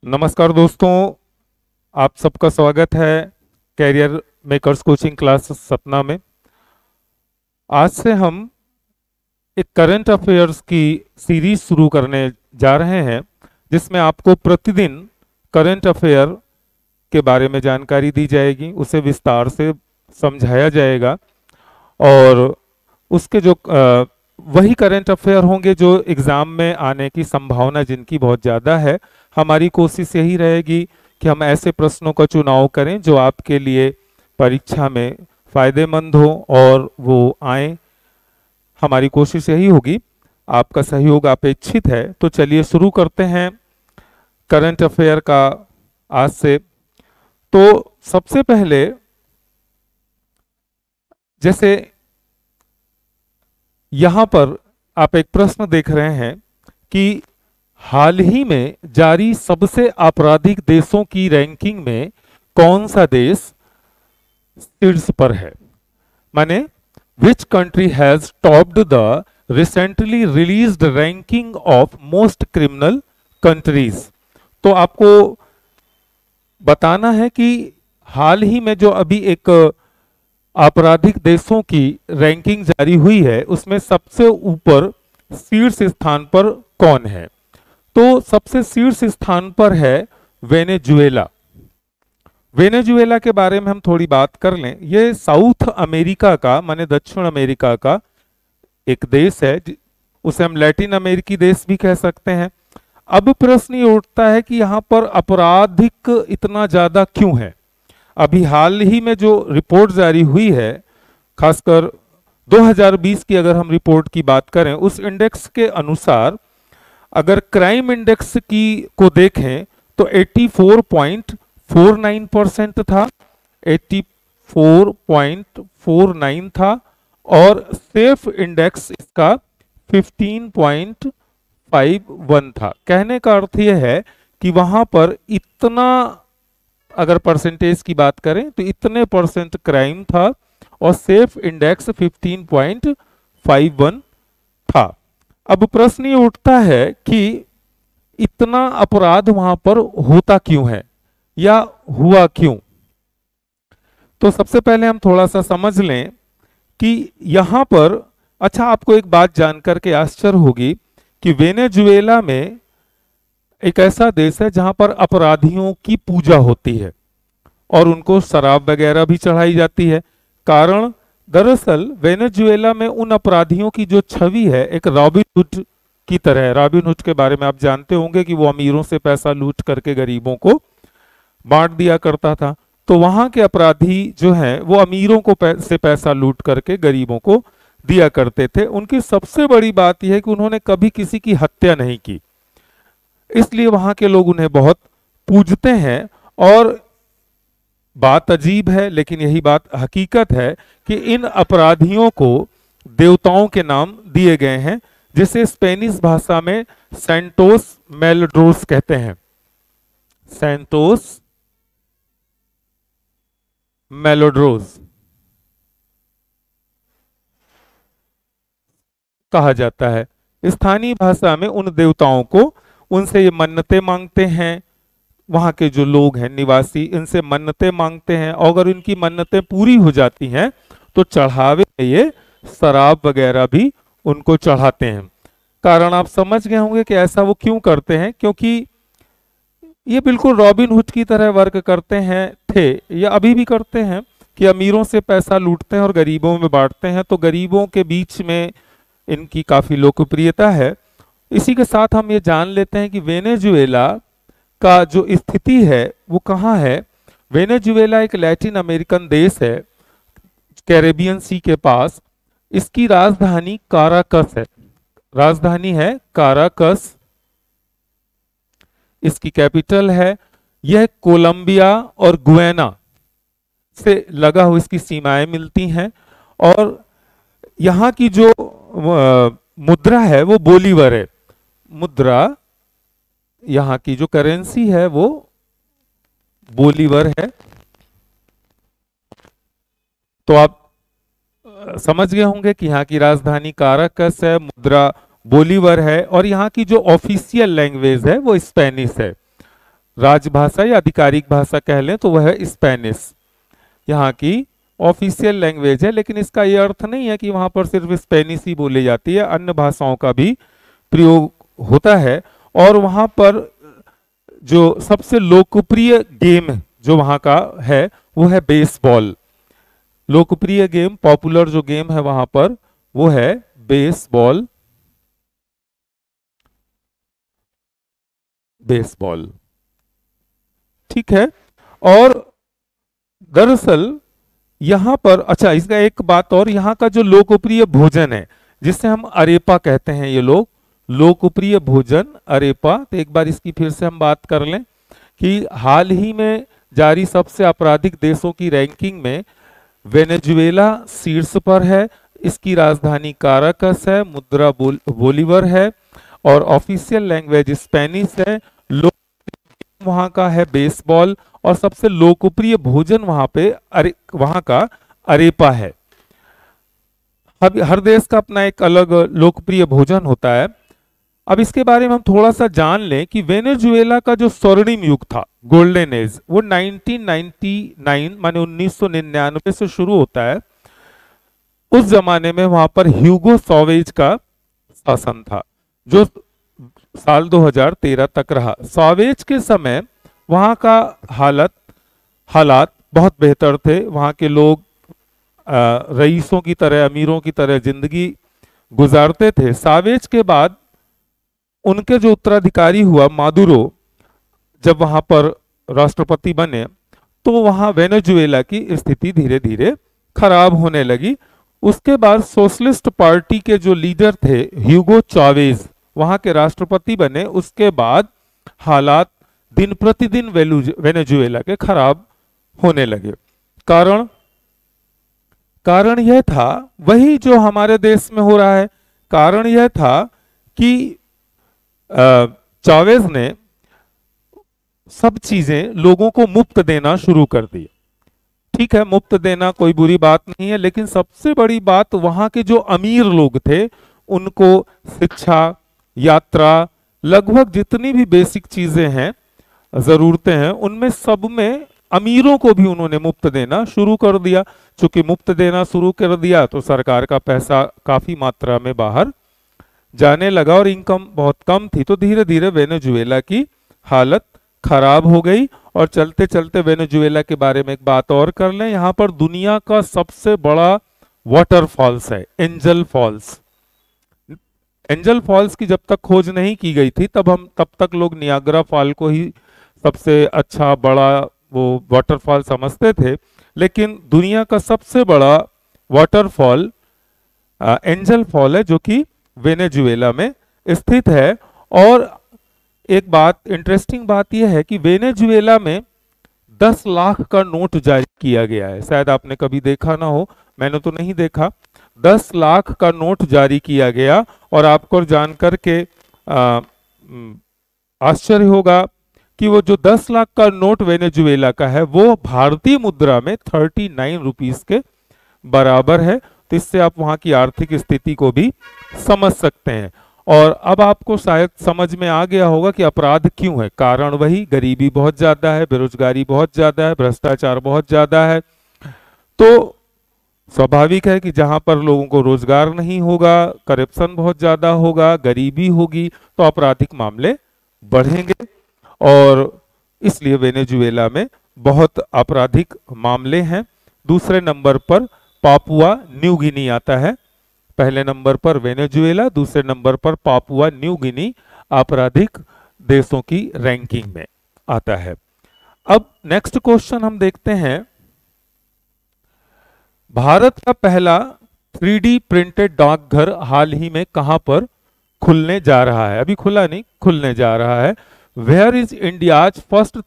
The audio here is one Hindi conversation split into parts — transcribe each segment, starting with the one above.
नमस्कार दोस्तों, आप सबका स्वागत है कैरियर मेकर्स कोचिंग क्लास सपना में। आज से हम एक करंट अफेयर्स की सीरीज शुरू करने जा रहे हैं, जिसमें आपको प्रतिदिन करंट अफेयर के बारे में जानकारी दी जाएगी, उसे विस्तार से समझाया जाएगा और उसके जो वही करंट अफेयर होंगे जो एग्ज़ाम में आने की संभावना जिनकी बहुत ज़्यादा है। हमारी कोशिश यही रहेगी कि हम ऐसे प्रश्नों का चुनाव करें जो आपके लिए परीक्षा में फायदेमंद हो और वो आए। हमारी कोशिश यही होगी, आपका सहयोग अपेक्षित है। तो चलिए शुरू करते हैं करंट अफेयर का आज से। तो सबसे पहले, जैसे यहां पर आप एक प्रश्न देख रहे हैं कि हाल ही में जारी सबसे आपराधिक देशों की रैंकिंग में कौन सा देश शीर्ष पर है। माने विच country has topped the recently released ranking of most criminal countries. तो आपको बताना है कि हाल ही में जो अभी एक आपराधिक देशों की रैंकिंग जारी हुई है, उसमें सबसे ऊपर शीर्ष स्थान पर कौन है। तो सबसे शीर्ष स्थान पर है वेनेजुएला। वेनेजुएला के बारे में हम थोड़ी बात कर लें। ये साउथ अमेरिका का, माने दक्षिण अमेरिका का एक देश है, उसे हम लैटिन अमेरिकी देश भी कह सकते हैं। अब प्रश्न ये उठता है कि यहाँ पर आपराधिक इतना ज्यादा क्यों है। अभी हाल ही में जो रिपोर्ट जारी हुई है, खासकर 2020 की अगर हम रिपोर्ट की बात करें, उस इंडेक्स के अनुसार अगर क्राइम इंडेक्स की को देखें तो 84.49% था, 84.49 था, और सेफ इंडेक्स इसका 15.51 था। कहने का अर्थ यह है कि वहां पर इतना, अगर परसेंटेज की बात करें तो इतने परसेंट क्राइम था और सेफ इंडेक्स 15.51 था। अब प्रश्न ये उठता है कि इतना अपराध वहां पर होता क्यों है या हुआ क्यों। तो सबसे पहले हम थोड़ा सा समझ लें कि यहां पर, अच्छा, आपको एक बात जानकर के आश्चर्य होगी कि वेनेजुएला में एक ऐसा देश है जहां पर अपराधियों की पूजा होती है और उनको शराब वगैरह भी चढ़ाई जाती है। कारण दरअसल वेनेजुएला में उन अपराधियों की जो छवि है एक रॉबिन हुड की तरह है। रॉबिन हुड के बारे में आप जानते होंगे कि वो अमीरों से पैसा लूट करके गरीबों को बांट दिया करता था। तो वहां के अपराधी जो हैं वो अमीरों को से पैसा लूट करके गरीबों को दिया करते थे। उनकी सबसे बड़ी बात यह है कि उन्होंने कभी किसी की हत्या नहीं की, इसलिए वहां के लोग उन्हें बहुत पूजते हैं। और बात अजीब है, लेकिन यही बात हकीकत है कि इन अपराधियों को देवताओं के नाम दिए गए हैं, जिसे स्पेनिश भाषा में सैंटोस मेलड्रोस कहते हैं। सैंटोस मेलोड्रोस कहा जाता है। स्थानीय भाषा में उन देवताओं को, उनसे ये मन्नतें मांगते हैं। वहां के जो लोग हैं निवासी, इनसे मन्नतें मांगते हैं और अगर इनकी मन्नतें पूरी हो जाती हैं तो चढ़ावे में ये शराब वगैरह भी उनको चढ़ाते हैं। कारण आप समझ गए होंगे कि ऐसा वो क्यों करते हैं, क्योंकि ये बिल्कुल रॉबिन हुड की तरह वर्क करते हैं, थे या अभी भी करते हैं, कि अमीरों से पैसा लूटते हैं और गरीबों में बांटते हैं। तो गरीबों के बीच में इनकी काफी लोकप्रियता है। इसी के साथ हम ये जान लेते हैं कि वेनेजुएला का जो स्थिति है वो कहाँ है। वेनेजुएला एक लैटिन अमेरिकन देश है, कैरेबियन सी के पास। इसकी राजधानी काराकस है। राजधानी है काराकस, इसकी कैपिटल है। यह कोलंबिया और गुयाना से लगा हुआ इसकी सीमाएं मिलती हैं। और यहाँ की जो मुद्रा है वो बोलीवर है। मुद्रा, यहाँ की जो करेंसी है वो बोलीवर है। तो आप समझ गए होंगे कि यहाँ की राजधानी काराकस है, मुद्रा बोलीवर है और यहाँ की जो ऑफिशियल लैंग्वेज है वो स्पेनिश है। राजभाषा या आधिकारिक भाषा कह लें तो वह है स्पेनिश, यहाँ की ऑफिशियल लैंग्वेज है। लेकिन इसका यह अर्थ नहीं है कि वहां पर सिर्फ स्पेनिश ही बोली जाती है, अन्य भाषाओं का भी प्रयोग होता है। और वहां पर जो सबसे लोकप्रिय गेम जो वहां का है वो है बेसबॉल। लोकप्रिय गेम, पॉपुलर जो गेम है वहां पर वो है बेसबॉल। बेसबॉल, ठीक है। और दरअसल यहां पर, अच्छा इसका एक बात और, यहाँ का जो लोकप्रिय भोजन है जिसे हम अरेपा कहते हैं, ये लोग लोकप्रिय भोजन अरेपा। तो एक बार इसकी फिर से हम बात कर लें कि हाल ही में जारी सबसे आपराधिक देशों की रैंकिंग में वेनेजुएला शीर्ष पर है। इसकी राजधानी काराकस है, मुद्रा बोलीवर है और ऑफिशियल लैंग्वेज स्पेनिश है। लोक वहां का है बेसबॉल और सबसे लोकप्रिय भोजन वहां का अरेपा है। अब हर देश का अपना एक अलग लोकप्रिय भोजन होता है। अब इसके बारे में हम थोड़ा सा जान लें कि वेनेजुएला का जो स्वर्णिम युग था, गोल्डन एज, वो 1999 माने 1999 से शुरू होता है। उस जमाने में वहां पर ह्यूगो चॉवेज का शासन था जो साल 2013 तक रहा। चॉवेज के समय वहां का हालात बहुत बेहतर थे। वहां के लोग रईसों की तरह, अमीरों की तरह जिंदगी गुजारते थे। चॉवेज के बाद उनके जो उत्तराधिकारी हुआ मादुरो, जब वहां पर राष्ट्रपति बने तो वहां वेनेजुएला की स्थिति धीरे धीरे खराब होने लगी। उसके बाद सोशलिस्ट पार्टी के जो लीडर थे ह्यूगो चॉवेज वहां के राष्ट्रपति बने। उसके बाद हालात दिन प्रतिदिन वेनेजुएला के खराब होने लगे। कारण यह था, वही जो हमारे देश में हो रहा है। कारण यह था कि चावेज ने सब चीजें लोगों को मुफ्त देना शुरू कर दी। ठीक है, मुफ्त देना कोई बुरी बात नहीं है, लेकिन सबसे बड़ी बात वहां के जो अमीर लोग थे उनको शिक्षा, यात्रा, लगभग जितनी भी बेसिक चीजें हैं, जरूरतें हैं, उनमें सब में अमीरों को भी उन्होंने मुफ्त देना शुरू कर दिया। चूंकि मुफ्त देना शुरू कर दिया तो सरकार का पैसा काफी मात्रा में बाहर जाने लगा और इनकम बहुत कम थी। तो धीरे धीरे वेनेजुएला की हालत खराब हो गई। और चलते चलते वेनेजुएला के बारे में एक बात और कर लें, यहाँ पर दुनिया का सबसे बड़ा वाटरफॉल्स है एंजल फॉल्स। एंजल फॉल्स की जब तक खोज नहीं की गई थी तब तक लोग नियाग्रा फॉल को ही सबसे अच्छा बड़ा वो वाटरफॉल समझते थे। लेकिन दुनिया का सबसे बड़ा वाटरफॉल एंजल फॉल है जो कि वेनेजुएला में स्थित है। और एक बात, इंटरेस्टिंग बात यह है कि वेनेजुएला में 10 लाख का नोट जारी किया गया है। शायद आपने कभी देखा ना हो, मैंने तो नहीं देखा। 10 लाख का नोट जारी किया गया। और आपको जानकर के आश्चर्य होगा कि वो जो 10 लाख का नोट वेनेजुएला का है वो भारतीय मुद्रा में 39 रुपीस के बराबर है। तो इससे आप वहां की आर्थिक स्थिति को भी समझ सकते हैं। और अब आपको शायद समझ में आ गया होगा कि अपराध क्यों है। कारण वही, गरीबी बहुत ज्यादा है, बेरोजगारी बहुत ज्यादा है, भ्रष्टाचार बहुत ज्यादा है। तो स्वाभाविक है कि जहां पर लोगों को रोजगार नहीं होगा, करप्शन बहुत ज्यादा होगा, गरीबी होगी, तो आपराधिक मामले बढ़ेंगे। और इसलिए वेनेजुएला में बहुत आपराधिक मामले हैं। दूसरे नंबर पर पापुआ न्यू गिनी आता है। पहले नंबर पर वेनेजुएला, दूसरे नंबर पर पापुआ न्यू गिनी आपराधिक देशों की रैंकिंग में आता है। अब नेक्स्ट क्वेश्चन हम देखते हैं। भारत का पहला 3D प्रिंटेड डाकघर हाल ही में कहां पर खुलने जा रहा है? अभी खुला नहीं, खुलने जा रहा है। Where is India's first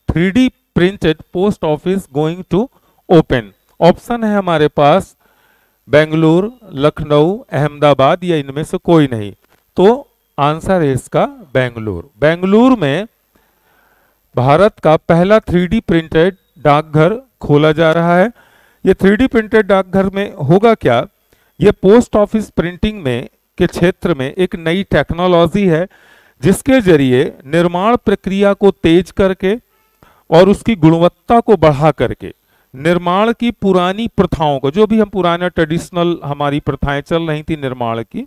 3D printed post office going to open? Option है हमारे पास बेंगलुरु, लखनऊ, अहमदाबाद या इनमें से कोई नहीं। तो आंसर है इसका बेंगलुरु। बेंगलुरु में भारत का पहला 3D प्रिंटेड डाकघर खोला जा रहा है। ये 3D प्रिंटेड डाकघर में होगा क्या? ये पोस्ट ऑफिस प्रिंटिंग में के क्षेत्र में एक नई टेक्नोलॉजी है जिसके जरिए निर्माण प्रक्रिया को तेज करके और उसकी गुणवत्ता को बढ़ा करके निर्माण की पुरानी प्रथाओं को, जो भी हम पुराना ट्रेडिशनल हमारी प्रथाएं चल रही थी निर्माण की,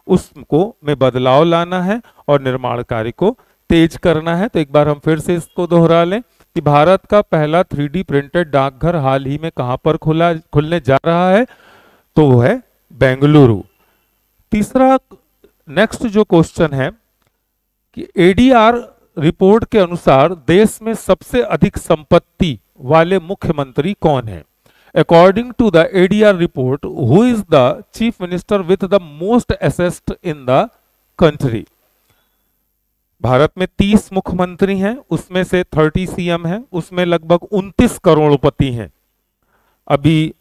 उसको में बदलाव लाना है और निर्माण कार्य को तेज करना है। तो एक बार हम फिर से इसको दोहरा लें कि भारत का पहला 3D प्रिंटेड डाकघर हाल ही में कहां पर खुलने जा रहा है, तो वो है बेंगलुरु। तीसरा नेक्स्ट जो क्वेश्चन है कि एडीआर रिपोर्ट के अनुसार देश में सबसे अधिक संपत्ति वाले मुख्यमंत्री कौन है? According to the ADR report, who is the chief minister with the most assets in the country? Bharat में 30 मुख्यमंत्री हैं, उसमें से 30 सीएम हैं, उसमें लगभग 29 करोड़पति हैं। अभी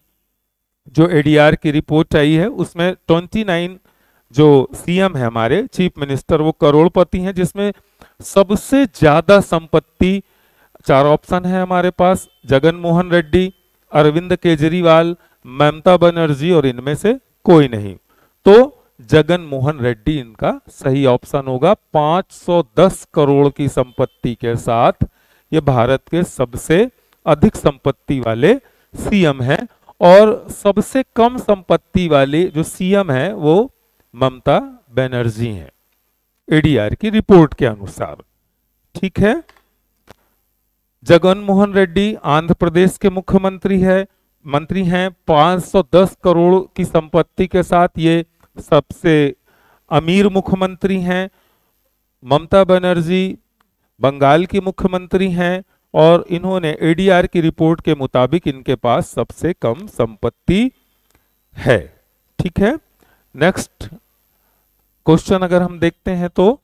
जो एडीआर की रिपोर्ट आई है उसमें 29 जो सीएम है हमारे चीफ मिनिस्टर वो करोड़पति हैं, जिसमें सबसे ज्यादा संपत्ति, 4 ऑप्शन है हमारे पास, जगन मोहन रेड्डी, अरविंद केजरीवाल, ममता बनर्जी और इनमें से कोई नहीं। तो जगन मोहन रेड्डी इनका सही ऑप्शन होगा। 510 करोड़ की संपत्ति के साथ ये भारत के सबसे अधिक संपत्ति वाले सीएम हैं, और सबसे कम संपत्ति वाले जो सीएम हैं वो ममता बनर्जी हैं एडीआर की रिपोर्ट के अनुसार। ठीक है, जगन मोहन रेड्डी आंध्र प्रदेश के मुख्यमंत्री मंत्री हैं। 510 करोड़ की संपत्ति के साथ ये सबसे अमीर मुख्यमंत्री हैं। ममता बनर्जी बंगाल की मुख्यमंत्री हैं और इन्होंने एडीआर की रिपोर्ट के मुताबिक इनके पास सबसे कम संपत्ति है। ठीक है, नेक्स्ट क्वेश्चन अगर हम देखते हैं तो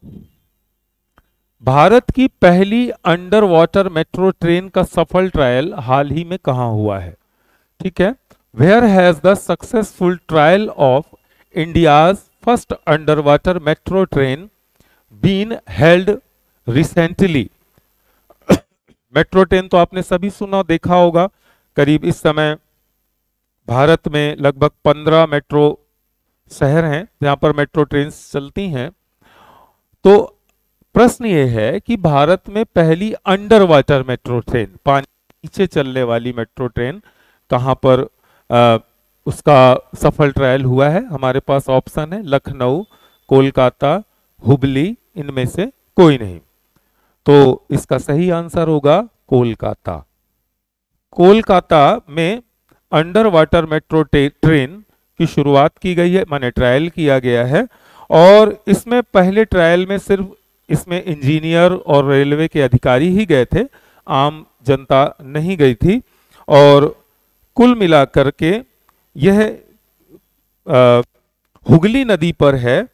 भारत की पहली अंडर वाटर मेट्रो ट्रेन का सफल ट्रायल हाल ही में कहां हुआ है? ठीक है, where has the successful trial of India's first underwater metro train been held recently? Metro train तो आपने सभी सुना देखा होगा। करीब इस समय भारत में लगभग 15 मेट्रो शहर हैं जहां पर मेट्रो ट्रेन चलती हैं। तो प्रश्न ये है कि भारत में पहली अंडर वाटर मेट्रो ट्रेन, पानी नीचे चलने वाली मेट्रो ट्रेन कहां पर उसका सफल ट्रायल हुआ है? हमारे पास ऑप्शन है लखनऊ, कोलकाता, हुबली, इनमें से कोई नहीं। तो इसका सही आंसर होगा कोलकाता। कोलकाता में अंडर वाटर मेट्रो ट्रेन की शुरुआत की गई है, माने ट्रायल किया गया है। और इसमें पहले ट्रायल में सिर्फ इसमें इंजीनियर और रेलवे के अधिकारी ही गए थे, आम जनता नहीं गई थी। और कुल मिलाकर के यह हुगली नदी पर है,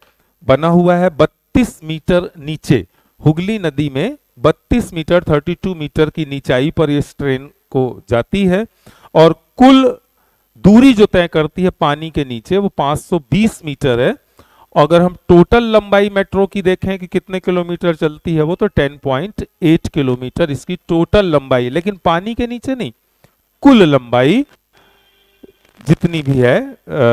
बना हुआ है 32 मीटर नीचे। हुगली नदी में 32 मीटर 32 मीटर की नीचाई पर इस ट्रेन को जाती है और कुल दूरी जो तय करती है पानी के नीचे वो 520 मीटर है। अगर हम टोटल लंबाई मेट्रो की देखें कि कितने किलोमीटर चलती है, वो तो 10.8 किलोमीटर इसकी टोटल लंबाई, लेकिन पानी के नीचे नहीं, कुल लंबाई जितनी भी है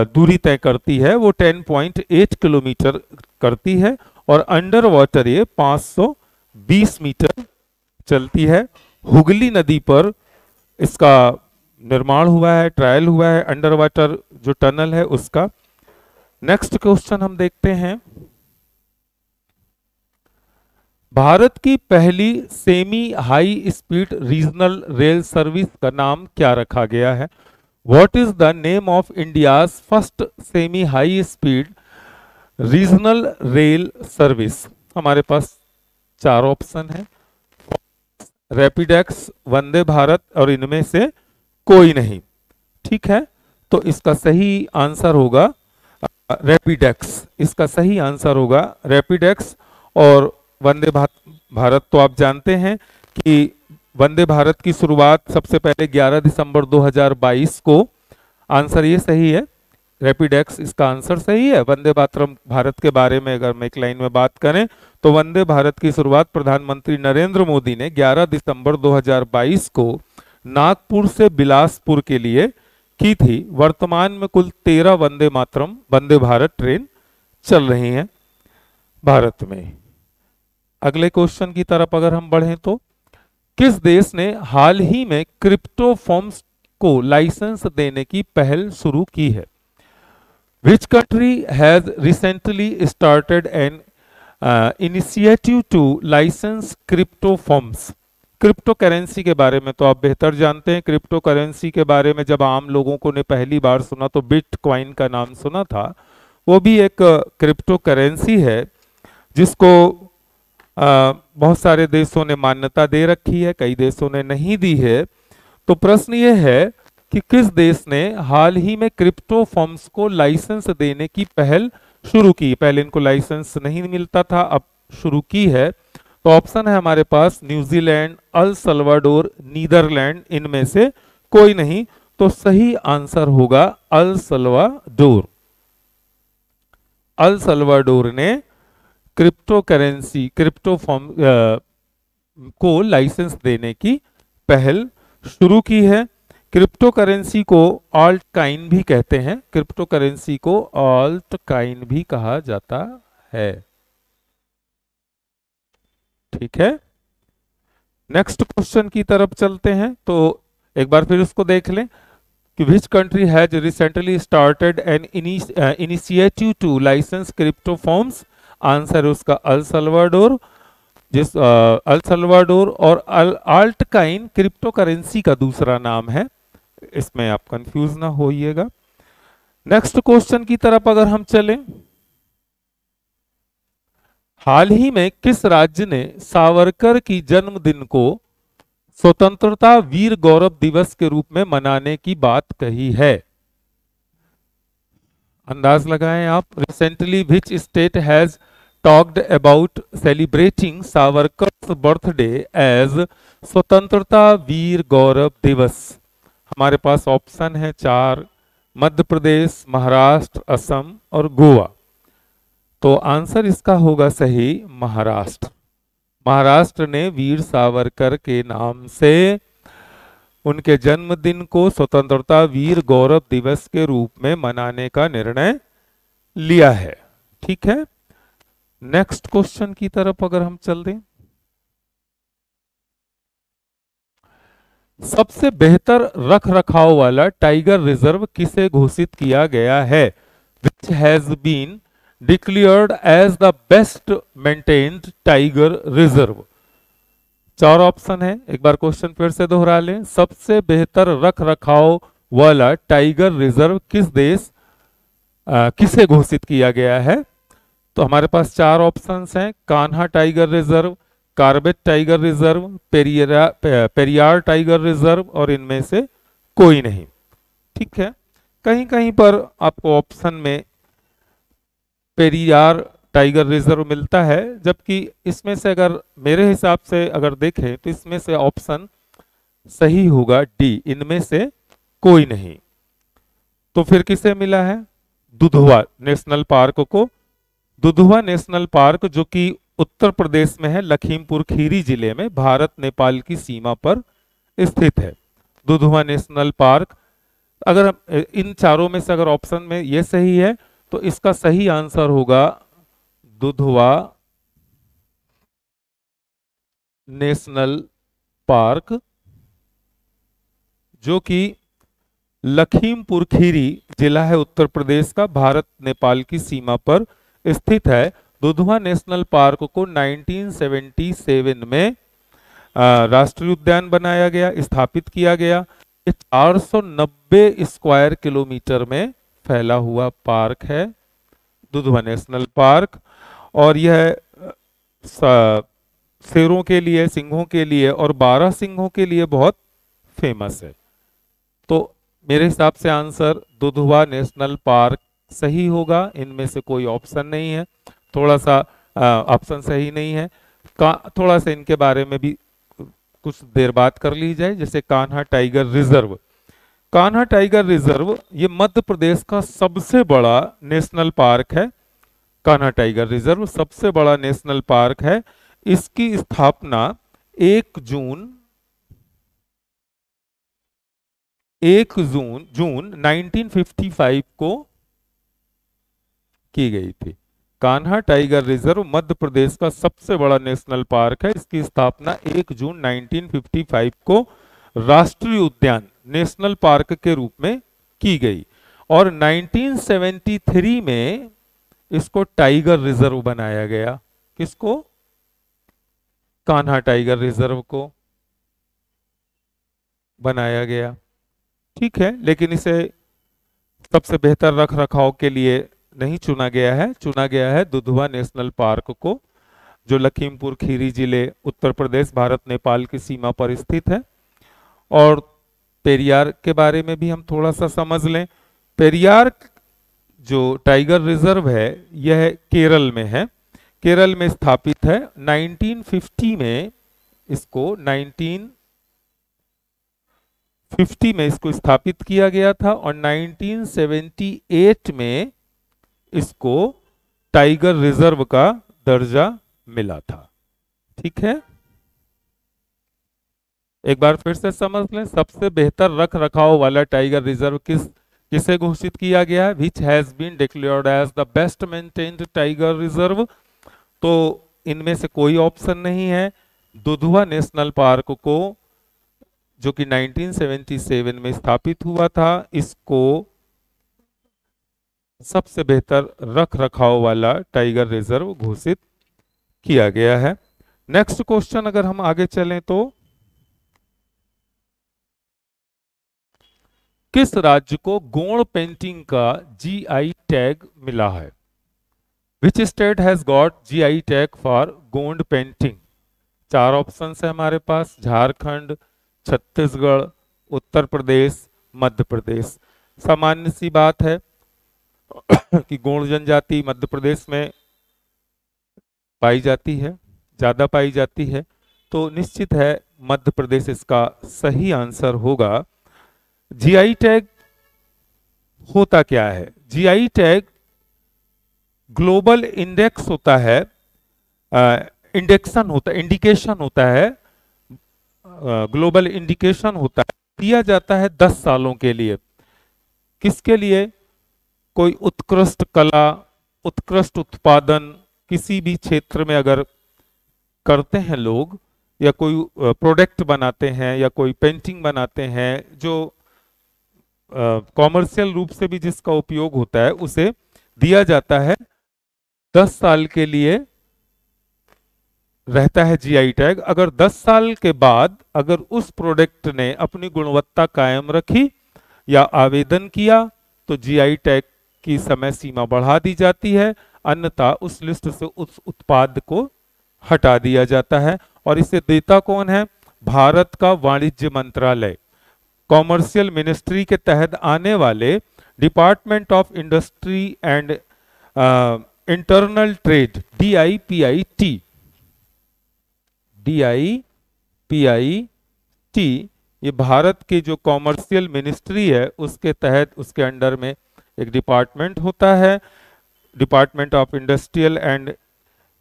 दूरी तय करती है वो 10.8 किलोमीटर करती है। और अंडर वाटर ये 520 मीटर चलती है। हुगली नदी पर इसका निर्माण हुआ है, ट्रायल हुआ है अंडर वाटर जो टनल है उसका। नेक्स्ट क्वेश्चन हम देखते हैं, भारत की पहली semi high speed regional rail service का नाम क्या रखा गया है? What is the name of India's first semi high speed regional rail service? हमारे पास 4 ऑप्शन है, रैपिडेक्स, वंदे भारत और इनमें से कोई नहीं। ठीक है, तो इसका सही आंसर होगा रैपिडेक्स। इसका सही आंसर होगा रैपिडेक्स। और वंदे भारत तो आप जानते हैं कि वंदे भारत की शुरुआत सबसे पहले 11 दिसंबर 2022 को, आंसर ये सही है, रैपिडेक्स इसका आंसर सही है। वंदे भारत के बारे में अगर हम एक लाइन में बात करें तो वंदे भारत की शुरुआत प्रधानमंत्री नरेंद्र मोदी ने 11 दिसंबर 2022 को नागपुर से बिलासपुर के लिए की थी। वर्तमान में कुल 13 वंदे भारत ट्रेन चल रही हैं भारत में। अगले क्वेश्चन की तरफ अगर हम बढ़ें तो किस देश ने हाल ही में क्रिप्टो फॉर्म्स को लाइसेंस देने की पहल शुरू की है? Which country has recently started an initiative to license crypto forms? Crypto currency के बारे में तो आप बेहतर जानते हैं। क्रिप्टो करेंसी के बारे में जब आम लोगों को ने पहली बार सुना तो बिटकॉइन का नाम सुना था। वो भी एक क्रिप्टो करेंसी है जिसको बहुत सारे देशों ने मान्यता दे रखी है, कई देशों ने नहीं दी है। तो प्रश्न ये है कि किस देश ने हाल ही में क्रिप्टो फॉर्म्स को लाइसेंस देने की पहल शुरू की? पहले इनको लाइसेंस नहीं मिलता था, अब शुरू की है। तो ऑप्शन है हमारे पास न्यूजीलैंड, अल सल्वाडोर, नीदरलैंड, इनमें से कोई नहीं। तो सही आंसर होगा अल सल्वाडोर। अल सल्वाडोर ने क्रिप्टो करेंसी, क्रिप्टो फॉर्म को लाइसेंस देने की पहल शुरू की है। क्रिप्टो करेंसी को ऑल्ट काइन भी कहते हैं। क्रिप्टो करेंसी को ऑल्ट काइन भी कहा जाता है। ठीक है, नेक्स्ट क्वेश्चन की तरफ चलते हैं। तो एक बार फिर उसको देख लें कि which country has recently started an initiative to license crypto forms? Answer है उसका अल सल्वाडोर। जिस अल सल्वाडोर और ऑल्ट काइन क्रिप्टो करेंसी का दूसरा नाम है, इसमें आप कंफ्यूज ना होइएगा। नेक्स्ट क्वेश्चन की तरफ अगर हम चलें, हाल ही में किस राज्य ने सावरकर की जन्मदिन को स्वतंत्रता वीर गौरव दिवस के रूप में मनाने की बात कही है? अंदाज लगाएं आप। Recently which state has talked about celebrating Savarkar birthday as स्वतंत्रता वीर गौरव दिवस? हमारे पास ऑप्शन है 4, मध्य प्रदेश, महाराष्ट्र, असम और गोवा। तो आंसर इसका होगा सही महाराष्ट्र। महाराष्ट्र ने वीर सावरकर के नाम से उनके जन्मदिन को स्वतंत्रता वीर गौरव दिवस के रूप में मनाने का निर्णय लिया है। ठीक है, नेक्स्ट क्वेश्चन की तरफ अगर हम चल दें, सबसे बेहतर रख रखाव वाला टाइगर रिजर्व किसे घोषित किया गया है? Which has been declared as the best maintained tiger reserve? 4 option है, एक बार क्वेश्चन फिर से दोहरा लें। सबसे बेहतर रख रखाव वाला टाइगर रिजर्व किस देश किसे घोषित किया गया है? तो हमारे पास 4 ऑप्शंस हैं, Kanha tiger reserve, Corbett tiger reserve, Periyar tiger reserve और इनमें से कोई नहीं। ठीक है, कहीं कहीं पर आपको ऑप्शन में पेरियार टाइगर रिजर्व मिलता है, जबकि इसमें से अगर मेरे हिसाब से अगर देखें तो इसमें से ऑप्शन सही होगा डी, इनमें से कोई नहीं। तो फिर किसे मिला है? दुधवा नेशनल पार्क को। दुधवा नेशनल पार्क जो कि उत्तर प्रदेश में है, लखीमपुर खीरी जिले में, भारत नेपाल की सीमा पर स्थित है दुधवा नेशनल पार्क। अगर इन चारों में से अगर ऑप्शन में ये सही है तो इसका सही आंसर होगा दुधवा नेशनल पार्क, जो कि लखीमपुर खीरी जिला है उत्तर प्रदेश का, भारत नेपाल की सीमा पर स्थित है। दुधवा नेशनल पार्क को 1977 में राष्ट्रीय उद्यान बनाया गया, स्थापित किया गया। ये 490 स्क्वायर किलोमीटर में फैला हुआ पार्क है दुधवा नेशनल पार्क, और यह शेरों के लिए, सिंहों के लिए और 12 सिंहों के लिए बहुत फेमस है। तो मेरे हिसाब से आंसर दुधवा नेशनल पार्क सही होगा, इनमें से कोई ऑप्शन नहीं है। थोड़ा सा ऑप्शन सही नहीं है, थोड़ा सा इनके बारे में भी कुछ देर बात कर ली जाए। जैसे Kanha tiger reserve, Kanha tiger reserve ये मध्य प्रदेश का सबसे बड़ा नेशनल पार्क है। कान्हा टाइगर रिजर्व सबसे बड़ा नेशनल पार्क है। इसकी स्थापना 1 जून 1955 को की गई थी। कान्हा टाइगर रिजर्व मध्य प्रदेश का सबसे बड़ा नेशनल पार्क है। इसकी स्थापना 1 जून 1955 को राष्ट्रीय उद्यान नेशनल पार्क के रूप में की गई और 1973 में इसको टाइगर रिजर्व बनाया गया। किसको? कान्हा टाइगर रिजर्व को बनाया गया। ठीक है, लेकिन इसे सबसे बेहतर रख रखाव के लिए नहीं चुना गया है। चुना गया है दुधवा नेशनल पार्क को, जो लखीमपुर खीरी जिले उत्तर प्रदेश भारत नेपाल की सीमा पर स्थित है। और पेरियार के बारे में भी हम थोड़ा सा समझ लें। पेरियार जो टाइगर रिजर्व है यह केरल में है, केरल में स्थापित है। 1950 में इसको स्थापित किया गया था और 1978 में इसको टाइगर रिजर्व का दर्जा मिला था। ठीक है, एक बार फिर से समझ लें, सबसे बेहतर रख रखाव वाला टाइगर रिजर्व किसे घोषित किया गया है? Which has been declared as the best maintained tiger reserve. तो इनमें से कोई ऑप्शन नहीं है। दुधवा नेशनल पार्क को, जो कि 1977 में स्थापित हुआ था, इसको सबसे बेहतर रख रखाव वाला टाइगर रिजर्व घोषित किया गया है। नेक्स्ट क्वेश्चन अगर हम आगे चलें तो, किस राज्य को गोंड पेंटिंग का जीआई टैग मिला है? Which state has got GI tag for Gond painting? चार ऑप्शन है हमारे पास, झारखंड, छत्तीसगढ़, उत्तर प्रदेश, मध्य प्रदेश। सामान्य सी बात है कि गोंड जनजाति मध्य प्रदेश में पाई जाती है, ज्यादा पाई जाती है, तो निश्चित है मध्य प्रदेश इसका सही आंसर होगा। जीआई टैग होता क्या है? जीआई टैग ग्लोबल इंडेक्स होता है, इंडिकेशन होता है, ग्लोबल इंडिकेशन होता है, दिया जाता है 10 सालों के लिए। किसके लिए? कोई उत्कृष्ट कला, उत्कृष्ट उत्पादन किसी भी क्षेत्र में अगर करते हैं लोग, या कोई प्रोडक्ट बनाते हैं या कोई पेंटिंग बनाते हैं जो कॉमर्शियल रूप से भी जिसका उपयोग होता है, उसे दिया जाता है 10 साल के लिए रहता है जीआई टैग। अगर 10 साल के बाद अगर उस प्रोडक्ट ने अपनी गुणवत्ता कायम रखी या आवेदन किया तो जीआई टैग की समय सीमा बढ़ा दी जाती है, अन्यथा उस लिस्ट से उस उत्पाद को हटा दिया जाता है। और इसे देता कौन है? भारत का वाणिज्य मंत्रालय। कॉमर्शियल मिनिस्ट्री के तहत आने वाले department of industry and internal trade, DIPIT, ये भारत की जो कॉमर्शियल मिनिस्ट्री है उसके तहत, उसके अंडर में एक डिपार्टमेंट होता है, department of industrial and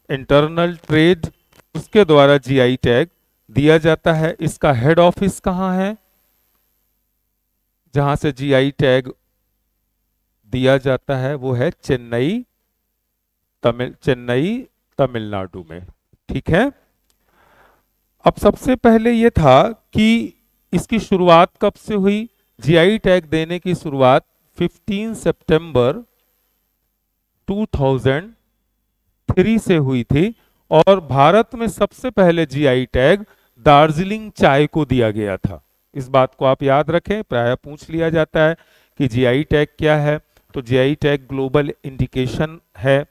internal trade, उसके द्वारा जीआई टैग दिया जाता है। इसका हेड ऑफिस कहाँ है? जहां से जीआई टैग दिया जाता है वो है चेन्नई, तमिलनाडु में। ठीक है, अब सबसे पहले ये था कि इसकी शुरुआत कब से हुई? जीआई टैग देने की शुरुआत 15 सितंबर 2003 से हुई थी और भारत में सबसे पहले जीआई टैग दार्जिलिंग चाय को दिया गया था। इस बात को आप याद रखें, प्रायः पूछ लिया जाता है कि जीआई टैग क्या है। तो जीआई टैग ग्लोबल इंडिकेशन है,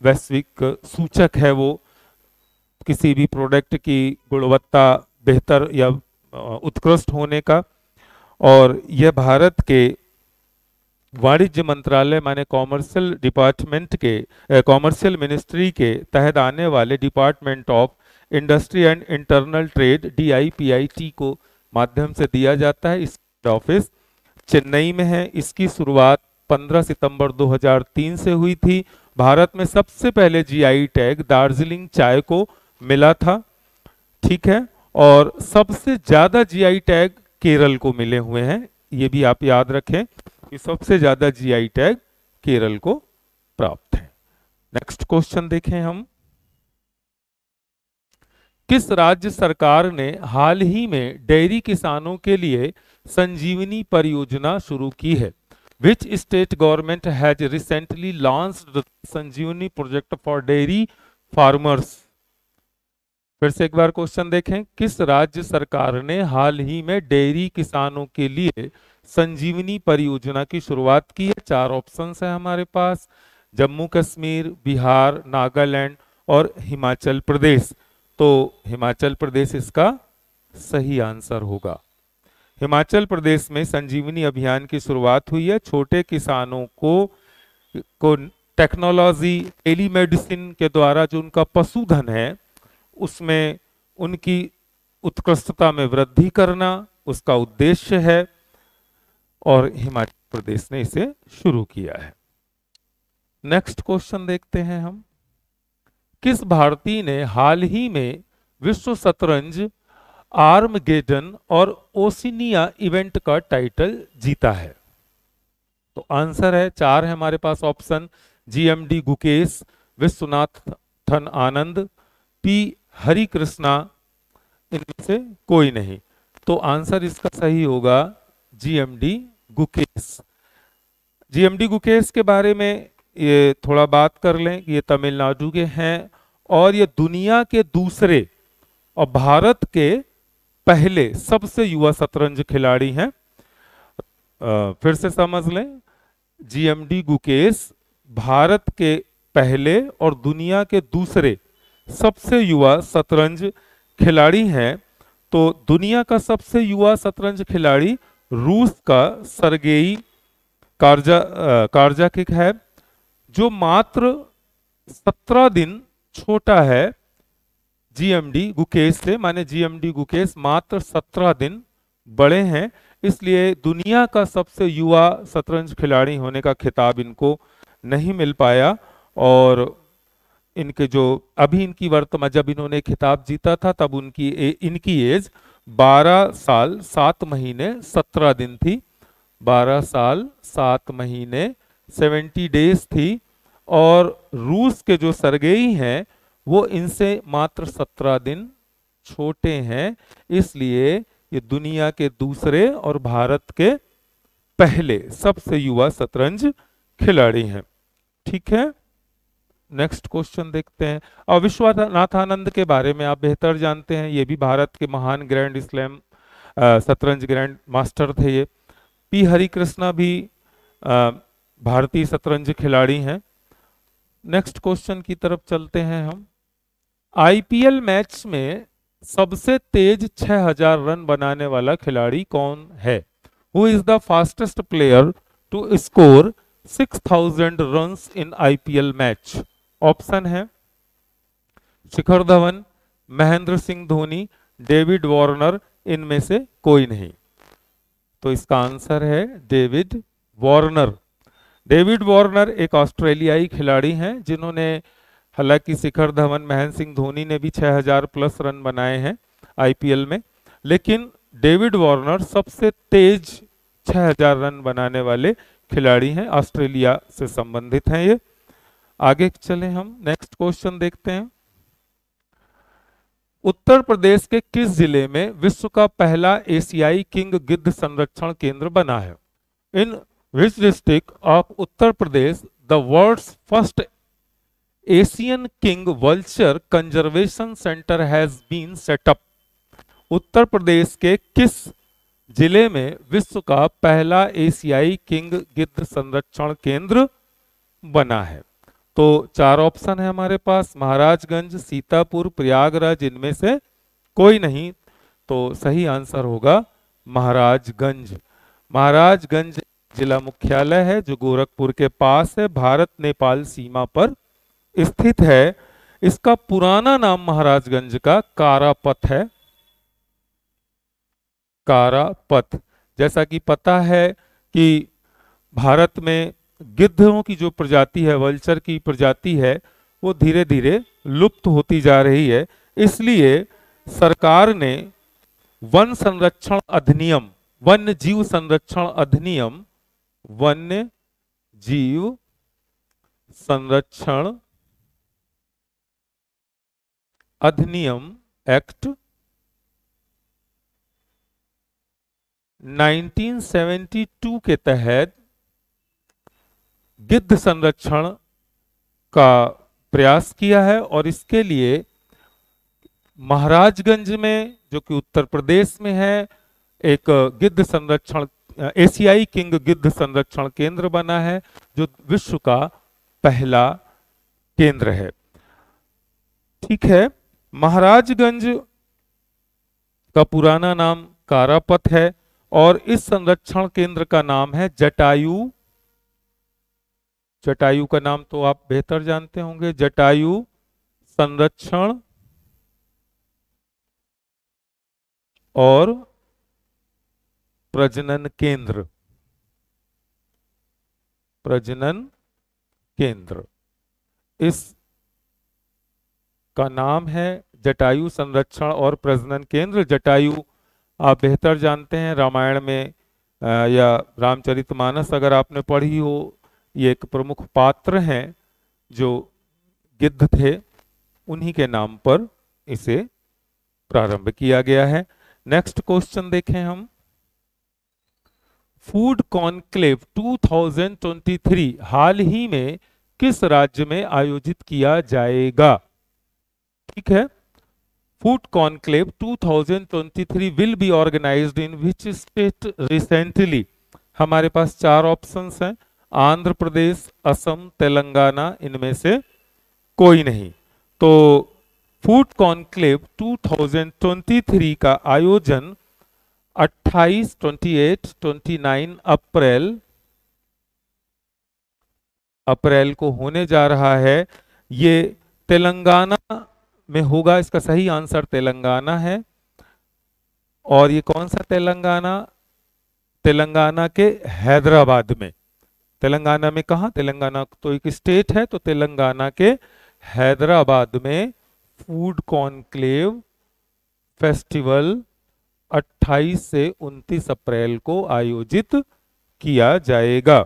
वैश्विक सूचक है वो किसी भी प्रोडक्ट की गुणवत्ता बेहतर या उत्कृष्ट होने का। और यह भारत के वाणिज्य मंत्रालय माने कॉमर्शियल डिपार्टमेंट के, कॉमर्शियल मिनिस्ट्री के तहत आने वाले department of industry and internal trade DIPIT को माध्यम से दिया जाता है। इसका ऑफिस चेन्नई में है। इसकी शुरुआत 15 सितंबर 2003 से हुई थी। भारत में सबसे पहले जीआई टैग दार्जिलिंग चाय को मिला था। ठीक है, और सबसे ज्यादा जीआई टैग केरल को मिले हुए हैं। ये भी आप याद रखें कि सबसे ज्यादा जीआई टैग केरल को प्राप्त है। नेक्स्ट क्वेश्चन देखें हम। किस राज्य सरकार ने हाल ही में डेयरी किसानों के लिए संजीवनी परियोजना शुरू की है? Which state government has recently launched the Sanjeevani project for dairy farmers? फिर से एक बार क्वेश्चन देखें। किस राज्य सरकार ने हाल ही में डेयरी किसानों के लिए संजीवनी परियोजना की शुरुआत की है? चार ऑप्शंस है हमारे पास, जम्मू कश्मीर, बिहार, नागालैंड और हिमाचल प्रदेश। तो हिमाचल प्रदेश इसका सही आंसर होगा। हिमाचल प्रदेश में संजीवनी अभियान की शुरुआत हुई है। छोटे किसानों को टेक्नोलॉजी, टेलीमेडिसिन के द्वारा जो उनका पशुधन है उसमें उनकी उत्कृष्टता में वृद्धि करना उसका उद्देश्य है और हिमाचल प्रदेश ने इसे शुरू किया है। नेक्स्ट क्वेश्चन देखते हैं हम। किस भारतीय ने हाल ही में विश्व शतरंज, आर्मगेडन और ओशिनिया इवेंट का टाइटल जीता है? तो आंसर है, चार है हमारे पास option, GMD Gukesh, Viswanathan Anand, P Hari Krishna, इनमें से कोई नहीं। तो आंसर इसका सही होगा जीएमडी गुकेश। जीएमडी गुकेश के बारे में ये थोड़ा बात कर लें कि ये तमिलनाडु के हैं और ये दुनिया के दूसरे और भारत के पहले सबसे युवा शतरंज खिलाड़ी हैं। फिर से समझ लें, जीएमडी गुकेश भारत के पहले और दुनिया के दूसरे सबसे युवा शतरंज खिलाड़ी हैं। तो दुनिया का सबसे युवा शतरंज खिलाड़ी रूस का सर्गेई कारजाकिक है, जो मात्र 17 दिन छोटा है जीएमडी गुकेश से। माने जीएमडी गुकेश मात्र 17 दिन बड़े हैं, इसलिए दुनिया का सबसे युवा शतरंज खिलाड़ी होने का खिताब इनको नहीं मिल पाया। और इनके जो अभी इनकी वर्तमान, जब इन्होंने खिताब जीता था तब इनकी एज 12 साल 7 महीने 17 दिन थी। 12 साल 7 महीने 70 डेज थी। और रूस के जो सर्गेई हैं वो इनसे मात्र 17 दिन छोटे हैं, इसलिए ये दुनिया के दूसरे और भारत के पहले सबसे युवा शतरंज खिलाड़ी हैं। ठीक है, नेक्स्ट क्वेश्चन देखते हैं। और विश्वनाथानंद के बारे में आप बेहतर जानते हैं, ये भी भारत के महान ग्रैंड स्लैम शतरंज ग्रैंड मास्टर थे ये। पी हरि कृष्णा भी भारतीय शतरंज खिलाड़ी हैं। नेक्स्ट क्वेश्चन की तरफ चलते हैं हम। आईपीएल मैच में सबसे तेज 6000 रन बनाने वाला खिलाड़ी कौन है? Who is the fastest player to score 6000 runs in IPL match? Option है शिखर धवन, महेंद्र सिंह धोनी, डेविड वार्नर, इनमें से कोई नहीं। तो इसका आंसर है डेविड वार्नर। डेविड वार्नर एक ऑस्ट्रेलियाई खिलाड़ी हैं जिन्होंने, हालांकि शिखर धवन, महेंद्र सिंह धोनी ने भी 6000 प्लस रन बनाए हैं आईपीएल में, लेकिन डेविड वार्नर सबसे तेज 6000 रन बनाने वाले खिलाड़ी हैं, ऑस्ट्रेलिया से संबंधित हैं ये। आगे चले हम, नेक्स्ट क्वेश्चन देखते हैं। उत्तर प्रदेश के किस जिले में विश्व का पहला एशियाई किंग गिद्ध संरक्षण केंद्र बना है? In which district of Uttar Pradesh the world's first Asian king vulture conservation centre has been set up? Uttar Pradesh के किस जिले में विश्व का पहला एशियाई किंग गिद्ध संरक्षण केंद्र बना है? तो चार ऑप्शन है हमारे पास, महाराजगंज, सीतापुर, प्रयागराज, इनमें से कोई नहीं। तो सही आंसर होगा महाराजगंज। महाराजगंज जिला मुख्यालय है जो गोरखपुर के पास है, भारत नेपाल सीमा पर स्थित है। इसका पुराना नाम महाराजगंज का कारापथ है। कारापथ। जैसा कि पता है कि भारत में गिद्धों की जो प्रजाति है, वल्चर की प्रजाति है, वो धीरे धीरे लुप्त होती जा रही है। इसलिए सरकार ने वन संरक्षण अधिनियम, वन्य जीव संरक्षण अधिनियम, वन्य जीव संरक्षण अधिनियम एक्ट 1972 के तहत गिद्ध संरक्षण का प्रयास किया है और इसके लिए महाराजगंज में, जो कि उत्तर प्रदेश में है, एक गिद्ध संरक्षण, एशियाई किंग गिद्ध संरक्षण केंद्र बना है, जो विश्व का पहला केंद्र है। ठीक है, महाराजगंज का पुराना नाम कारापत है और इस संरक्षण केंद्र का नाम है जटायु। जटायु का नाम तो आप बेहतर जानते होंगे, जटायु संरक्षण और प्रजनन केंद्र। प्रजनन केंद्र, इस का नाम है जटायु संरक्षण और प्रजनन केंद्र। जटायु आप बेहतर जानते हैं, रामायण में या रामचरितमानस अगर आपने पढ़ी हो, ये एक प्रमुख पात्र हैं जो गिद्ध थे, उन्हीं के नाम पर इसे प्रारंभ किया गया है। नेक्स्ट क्वेश्चन देखें हम। फूड कॉन्क्लेव 2023 हाल ही में किस राज्य में आयोजित किया जाएगा? ठीक है, food conclave 2023 will be organised in which state recently? हमारे पास 4 ऑप्शंस हैं, आंध्र प्रदेश, असम, तेलंगाना, इनमें से कोई नहीं। तो फूड कॉन्क्लेव 2023 का आयोजन 28, 28, 29 अप्रैल को होने जा रहा है। ये तेलंगाना में होगा, इसका सही आंसर तेलंगाना है। और ये कौन सा तेलंगाना? तेलंगाना के हैदराबाद में। तेलंगाना में कहा? तेलंगाना तो एक स्टेट है, तो तेलंगाना के हैदराबाद में फूड कॉन्क्लेव फेस्टिवल 28 से 29 अप्रैल को आयोजित किया जाएगा।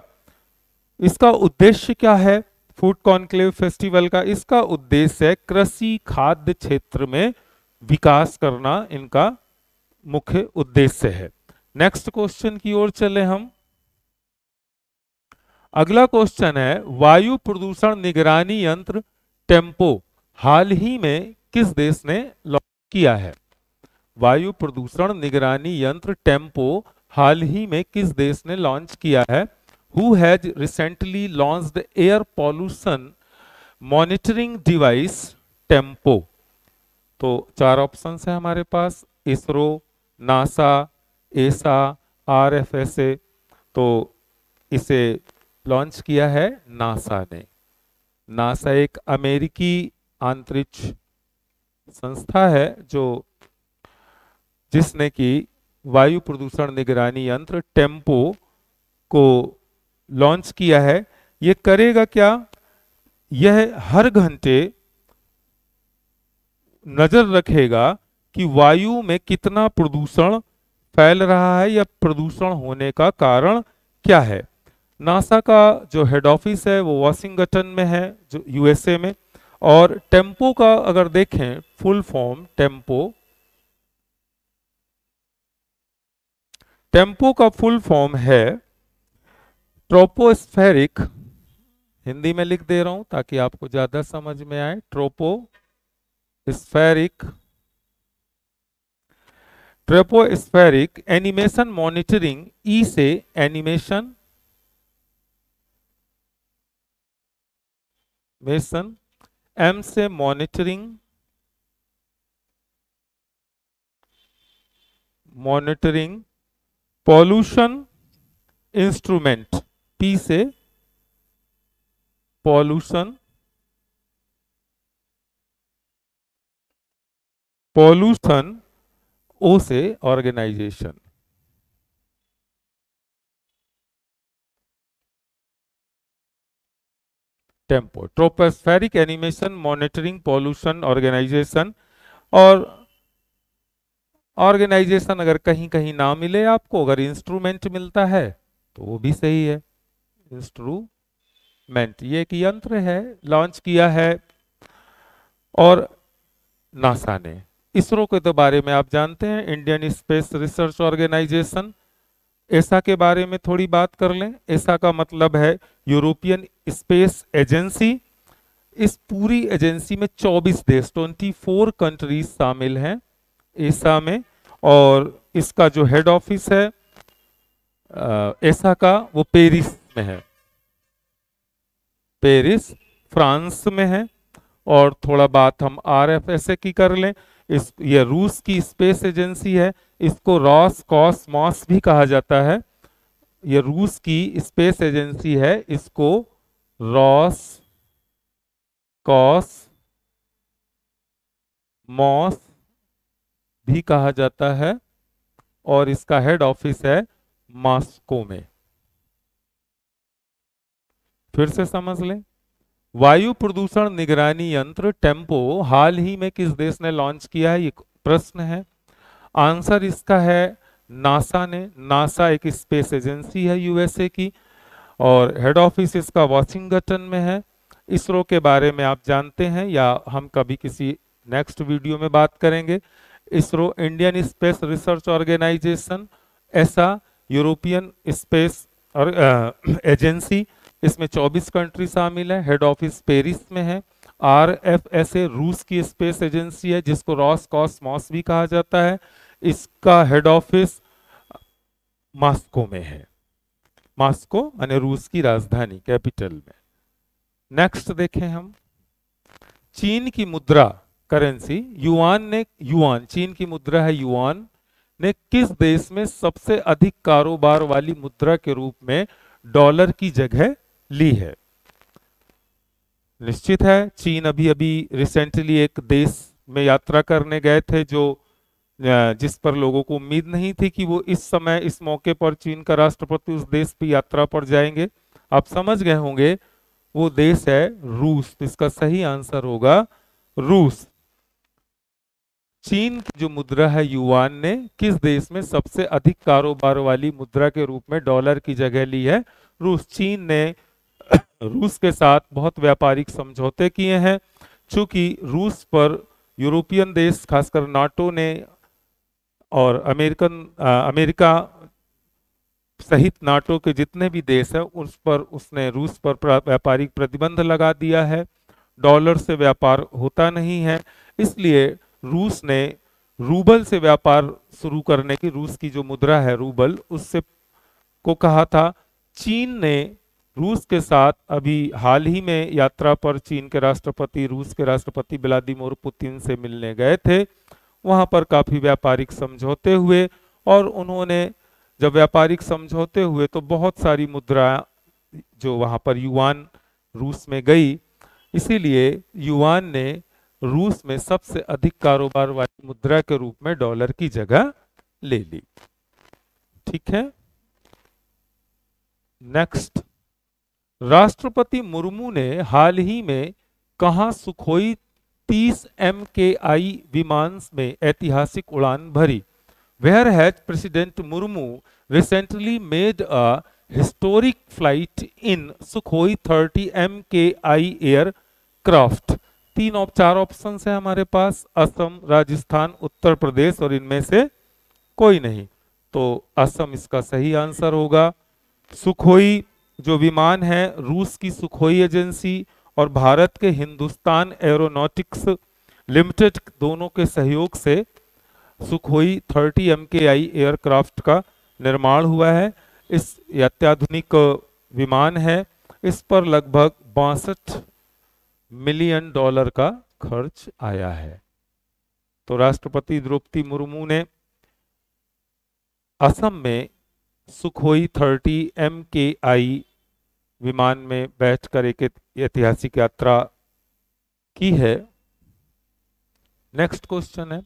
इसका उद्देश्य क्या है फूड कॉन्क्लेव फेस्टिवल का? इसका उद्देश्य है कृषि खाद्य क्षेत्र में विकास करना, इनका मुख्य उद्देश्य है। नेक्स्ट क्वेश्चन की ओर चले हम। अगला क्वेश्चन है, वायु प्रदूषण निगरानी यंत्र टेम्पो हाल ही में किस देश ने लॉन्च किया है? वायु प्रदूषण निगरानी यंत्र टेम्पो हाल ही में किस देश ने लॉन्च किया है? Who has recently launched air pollution monitoring device tempo? तो 4 ऑप्शंस है हमारे पास, इसरो, नासा, एसा, आरएफएसए। तो इसे लॉन्च किया है नासा ने। नासा एक अमेरिकी अंतरिक्ष संस्था है जो जिसने कि वायु प्रदूषण निगरानी यंत्र टेम्पो को लॉन्च किया है। यह करेगा क्या? यह हर घंटे नजर रखेगा कि वायु में कितना प्रदूषण फैल रहा है या प्रदूषण होने का कारण क्या है। नासा का जो हेड ऑफिस है वो वाशिंगटन में है, जो यूएसए में। और टेम्पो का अगर देखें फुल फॉर्म, टेम्पो का फुल फॉर्म है ट्रोपोस्फेरिक, हिंदी में लिख दे रहा हूं ताकि आपको ज्यादा समझ में आए। ट्रोपोस्फेरिक एनिमेशन मॉनिटरिंग, ई से एनिमेशन, एम से मॉनिटरिंग, पॉल्यूशन इंस्ट्रूमेंट, पी से पॉल्यूशन ओ से organisation. Tempo tropospheric animation monitoring pollution organisation. और ऑर्गेनाइजेशन अगर कहीं कहीं ना मिले आपको, अगर इंस्ट्रूमेंट मिलता है तो वो भी सही है, इंस्ट्रूमेंट। ये एक यंत्र है, लॉन्च किया है। और नासा ने। इसरो के तो बारे में आप जानते हैं, इंडियन स्पेस रिसर्च ऑर्गेनाइजेशन। ऐसा के बारे में थोड़ी बात कर लें। ऐसा का मतलब है यूरोपियन स्पेस एजेंसी। इस पूरी एजेंसी में 24 देश, 24 कंट्रीज शामिल हैं ऐसा में। और इसका जो हेड ऑफिस है ऐसा का, वो पेरिस में है, पेरिस फ्रांस में है। और थोड़ा बात हम आरएफएसए की कर लें। ये रूस की स्पेस एजेंसी है। इसको रॉस कॉसमॉस भी कहा जाता है। ये रूस की स्पेस एजेंसी है, इसको रॉस कॉसमॉस भी कहा जाता है। और इसका हेड ऑफिस है मॉस्को में। फिर से समझ लें, वायु प्रदूषण निगरानी यंत्र टेम्पो हाल ही में किस देश ने लॉन्च किया है, ये प्रश्न है। आंसर इसका है नासा ने। नासा एक स्पेस एजेंसी है यूएसए की, और हेड ऑफिस इसका वॉशिंगटन में है। इसरो के बारे में आप जानते हैं, या हम कभी किसी नेक्स्ट वीडियो में बात करेंगे। ISRO Indian space research organisation, ऐसा यूरोपियन स्पेस और एजेंसी। इसमें 24 कंट्री शामिल है। हेड ऑफिस पेरिस में है। आरएफएसए रूस की स्पेस एजेंसी है, जिसको रॉस कॉसमॉस भी कहा जाता है। इसका हेड ऑफिस मॉस्को में है। मॉस्को यानी रूस की राजधानी, कैपिटल में। नेक्स्ट देखें हम, चीन की मुद्रा करेंसी युआन, चीन की मुद्रा है युआन, ने किस देश में सबसे अधिक कारोबार वाली मुद्रा के रूप में डॉलर की जगह ली है। निश्चित है, चीन अभी अभी रिसेंटली एक देश में यात्रा करने गए थे, जो जिस पर लोगों को उम्मीद नहीं थी कि वो इस समय इस मौके पर चीन का राष्ट्रपति उस देश की यात्रा पर जाएंगे। आप समझ गए होंगे, वो देश है रूस। तो इसका सही आंसर होगा रूस। चीन की जो मुद्रा है युआन ने किस देश में सबसे अधिक कारोबार वाली मुद्रा के रूप में डॉलर की जगह ली है, रूस। चीन ने रूस के साथ बहुत व्यापारिक समझौते किए हैं। चूंकि रूस पर यूरोपियन देश, खासकर नाटो ने और अमेरिका सहित नाटो के जितने भी देश हैं, उस पर उसने रूस पर व्यापारिक प्रतिबंध लगा दिया है। डॉलर से व्यापार होता नहीं है, इसलिए रूस ने रूबल से व्यापार शुरू करने की, रूस की जो मुद्रा है रूबल, उससे को कहा था। चीन ने रूस के साथ अभी हाल ही में यात्रा पर चीन के राष्ट्रपति, रूस के राष्ट्रपति व्लादिमीर पुतिन से मिलने गए थे। वहां पर काफी व्यापारिक समझौते हुए, और उन्होंने जब व्यापारिक समझौते हुए तो बहुत सारी मुद्रा जो वहां पर युआन रूस में गई, इसीलिए युआन ने रूस में सबसे अधिक कारोबार वाली मुद्रा के रूप में डॉलर की जगह ले ली। ठीक है, नेक्स्ट, राष्ट्रपति मुर्मू ने हाल ही में कहां सुखोई 30 MKI विमान में ऐतिहासिक उड़ान भरी। Where has President Murmu recently made a historic flight in Sukhoi 30 MKI aircraft? तीन और चार ऑप्शन है हमारे पास, असम, राजस्थान, उत्तर प्रदेश, और इनमें से कोई नहीं। तो असम इसका सही आंसर होगा। सुखोई जो विमान है, रूस की सुखोई एजेंसी और भारत के हिंदुस्तान एरोनॉटिक्स लिमिटेड दोनों के सहयोग से सुखोई 30 MKI एयरक्राफ्ट का निर्माण हुआ है। इस अत्याधुनिक विमान है। इस पर लगभग 62 मिलियन डॉलर का खर्च आया है। तो राष्ट्रपति द्रौपदी मुर्मू ने असम में सुखोई 30 MKI विमान में बैठकर एक ऐतिहासिक यात्रा की है। नेक्स्ट क्वेश्चन है,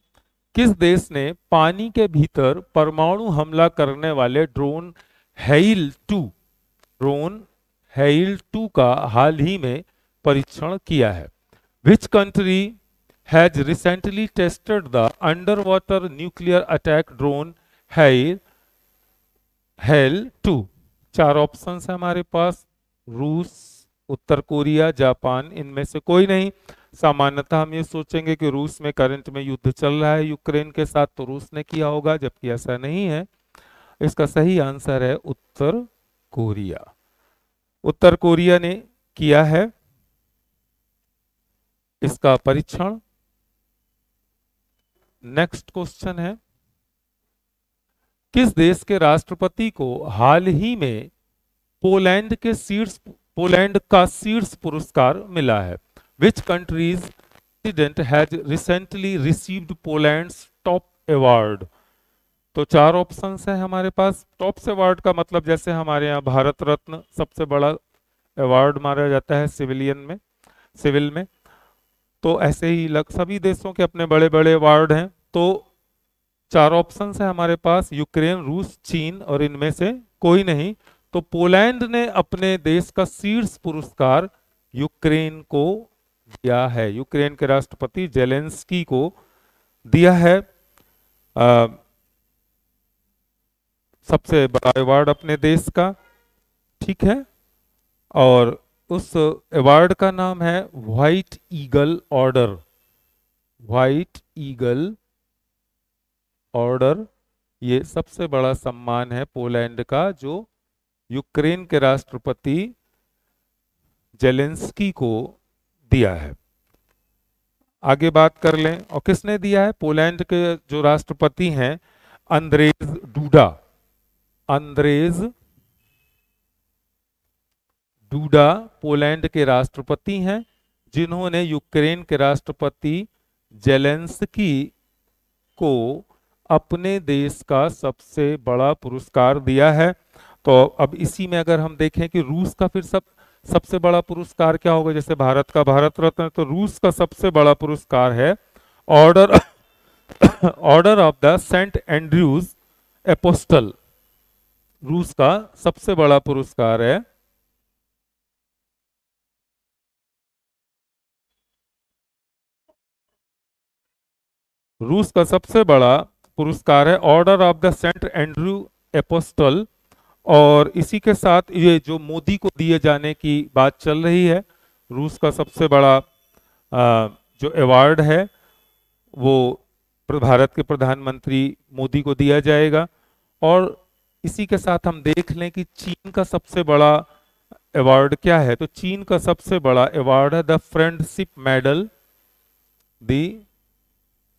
किस देश ने पानी के भीतर परमाणु हमला करने वाले ड्रोन हेईल 2 का हाल ही में परीक्षण किया है। Which country has recently tested the under water nuclear attack drone Haeil 2? चार ऑप्शन है हमारे पास, रूस, उत्तर कोरिया, जापान, इनमें से कोई नहीं। सामान्यतः हम ये सोचेंगे कि रूस में करंट में युद्ध चल रहा है यूक्रेन के साथ, तो रूस ने किया होगा, जबकि ऐसा नहीं है। इसका सही आंसर है उत्तर कोरिया। उत्तर कोरिया ने किया है इसका परीक्षण। नेक्स्ट क्वेश्चन है, किस देश के राष्ट्रपति को हाल ही में पोलैंड का शीर्ष पुरस्कार मिला है? Which country's president has recently received Poland's top award? तो चार ऑप्शंस हैं हमारे पास। टॉप अवार्ड का मतलब जैसे हमारे यहाँ भारत रत्न सबसे बड़ा अवार्ड माना जाता है सिविल में, तो ऐसे ही सभी देशों के अपने बड़े बड़े अवार्ड हैं। तो चार ऑप्शंस है हमारे पास, यूक्रेन, रूस, चीन और इनमें से कोई नहीं। तो पोलैंड ने अपने देश का शीर्ष पुरस्कार यूक्रेन को दिया है, यूक्रेन के राष्ट्रपति जेलेंस्की को दिया है सबसे बड़ा अवार्ड अपने देश का, ठीक है। और उस अवार्ड का नाम है white eagle order. White eagle order ये सबसे बड़ा सम्मान है पोलैंड का, जो यूक्रेन के राष्ट्रपति जेलेंस्की को दिया है। आगे बात कर लें, और किसने दिया है? पोलैंड के जो राष्ट्रपति हैं अंद्रेज डूडा। अंद्रेज डूडा पोलैंड के राष्ट्रपति हैं, जिन्होंने यूक्रेन के राष्ट्रपति जेलेंस्की को अपने देश का सबसे बड़ा पुरस्कार दिया है। तो अब इसी में अगर हम देखें कि रूस का फिर सबसे बड़ा पुरस्कार क्या होगा? जैसे भारत का भारत रत्न, तो रूस का सबसे बड़ा पुरस्कार है order of the Saint Andrew's apostle. रूस का सबसे बड़ा पुरस्कार है order of the Saint Andrew apostle. और इसी के साथ ये जो मोदी को दिए जाने की बात चल रही है, रूस का सबसे बड़ा जो अवार्ड है वो भारत के प्रधानमंत्री मोदी को दिया जाएगा। और इसी के साथ हम देख लें कि चीन का सबसे बड़ा अवार्ड क्या है? तो चीन का सबसे बड़ा अवार्ड है the friendship medal. The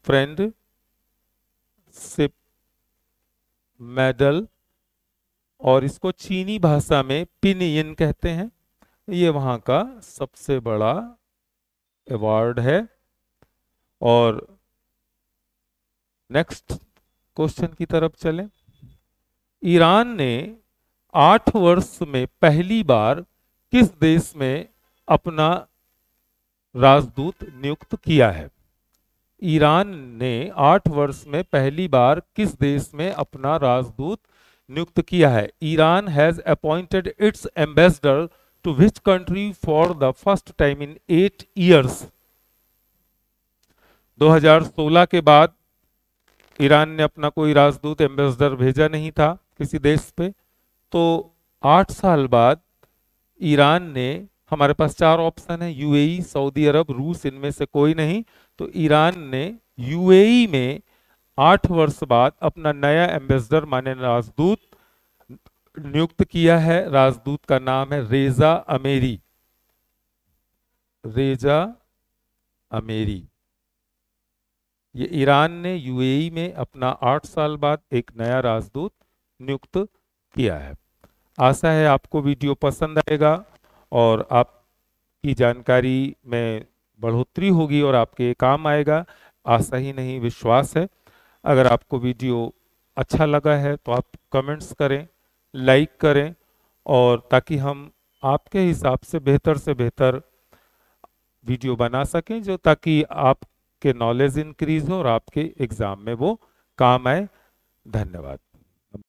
friendship medal, और इसको चीनी भाषा में पिनयिन कहते हैं। ये वहां का सबसे बड़ा अवार्ड है। और नेक्स्ट क्वेश्चन की तरफ चलें। ईरान ने 8 वर्ष में पहली बार किस देश में अपना राजदूत नियुक्त किया है? ईरान ने 8 वर्ष में पहली बार किस देश में अपना राजदूत नियुक्त किया है? Iran has appointed its ambassador to which country for the first time in 8 years? 2016 के बाद ईरान ने अपना कोई राजदूत एम्बेसडर भेजा नहीं था किसी देश पे। तो 8 साल बाद ईरान ने, हमारे पास 4 ऑप्शन है, यूएई, सऊदी अरब, रूस, इनमें से कोई नहीं। तो ईरान ने यूएई में 8 वर्ष बाद अपना नया एम्बेसडर माने राजदूत नियुक्त किया है। राजदूत का नाम है रेजा अमेरी। रेजा अमेरी। ये ईरान ने यूएई में अपना 8 साल बाद एक नया राजदूत नियुक्त किया है। आशा है आपको वीडियो पसंद आएगा और आपकी जानकारी में बढ़ोतरी होगी और आपके काम आएगा। आशा ही नहीं, विश्वास है। अगर आपको वीडियो अच्छा लगा है तो आप कमेंट्स करें, लाइक करें, और ताकि हम आपके हिसाब से बेहतर वीडियो बना सकें, जो ताकि आपके नॉलेज इंक्रीज हो और आपके एग्जाम में वो काम आए। धन्यवाद।